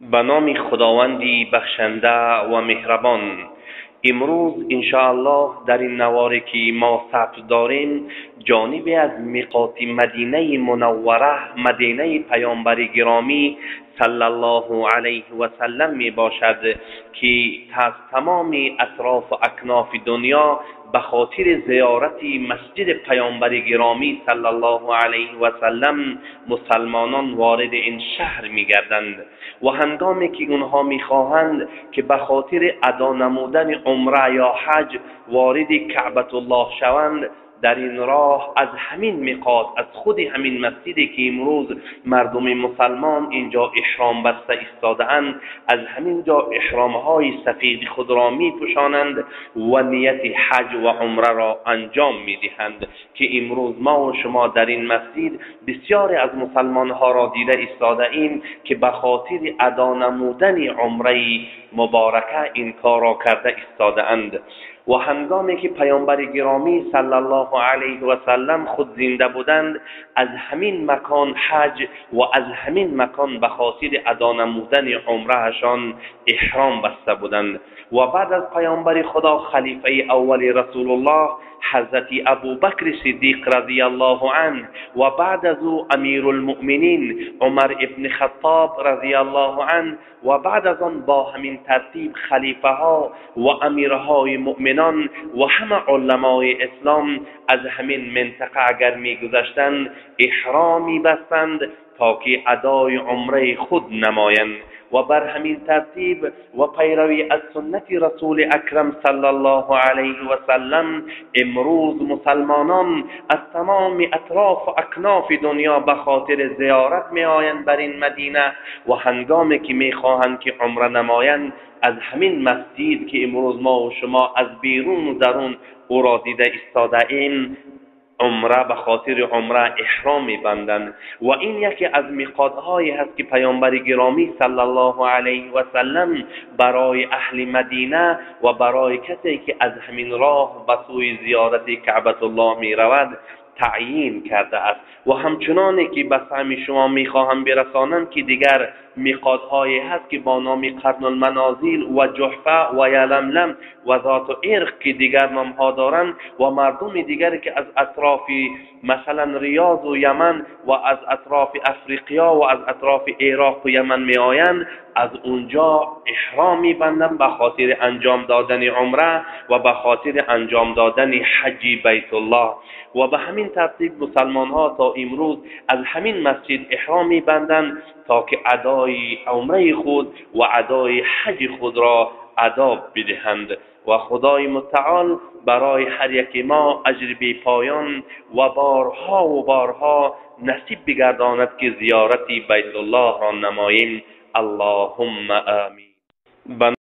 به نام خداوندی بخشنده و مهربان. امروز انشاءالله در این نواری که ما ثبت داریم جانب از میقات مدینه منوره، مدینه پیامبر گرامی صلی الله علیه و سلم می باشد که از تمام اطراف و اکناف دنیا به خاطر زیارت مسجد پیامبر گرامی صلی الله علیه و سلم مسلمانان وارد این شهر می گردند و هنگامی که اونها می خواهند که به خاطر ادا نمودن عمره یا حج وارد کعبة الله شوند، در این راه از همین میقات، از خود همین مسجدی که امروز مردم مسلمان اینجا احرام بسته ایستاده اند، از همین جا احرامهای سفید خود را می پوشانند و نیت حج و عمره را انجام می دهند که امروز ما و شما در این مسجد بسیاری از مسلمان ها را دیده ایستاده ایم که به خاطر ادا نمودن عمره مبارکه این کار را کرده ایستاده اند. و هنگامی که پیامبر گرامی صلی الله علیه و سلم خود زنده بودند، از همین مکان حج و از همین مکان به خاطر ادا نمودن عمرهشان احرام بسته بودند. و بعد از پیامبر خدا خلیفه اول رسول الله حضرت ابوبکر صدیق رضی الله عنه و بعد از او امیر المؤمنین عمر ابن خطاب رضی الله عنه و بعد از آن با همین ترتیب خلیفه ها و امیرهای مؤمنان و همه علمای اسلام از همین منطقه اگر می گذشتند احرامی بستند تا که ادای عمره خود نمایند. و بر همین ترتیب و پیروی از سنت رسول اکرم صلی الله علیه و سلم امروز مسلمانان از تمام اطراف و اکناف دنیا به خاطر زیارت می آیند بر این مدینه و هنگامی که می خواهند که عمره نمایند از همین مسجد که امروز ما و شما از بیرون و درون او را دیده ایستاده ایم عمره به خاطر عمره احرام می‌بندند. و این یکی از میقات‌هایی هست که پیامبر گرامی صلی الله علیه و سلم برای اهل مدینه و برای کسی که از همین راه به سوی زیارت کعبة الله می‌رود تعیین کرده است. و همچنانی که به سهم شما میخواهم برسانم که دیگر میقات‌هایی هست که با نام قرن المنازل و جحفه و یلملم و ذات ارق که دیگر نامها دارند و مردم دیگری که از اطراف مثلا ریاض و یمن و از اطراف افریقیا و از اطراف عراق و یمن می آیند از اونجا احرام می‌بندند به خاطر انجام دادن عمره و به خاطر انجام دادن حج بیت الله. و به همین ترتیب مسلمان ها تا امروز از همین مسجد احرام می‌بندند تا که ادای عمره خود و ادای حج خود را ادا بدهند. و خدای متعال برای هر یک ما اجر بی پایان و بارها و بارها نصیب بگرداند که زیارت بیت الله را نماییم. اللهم آمین.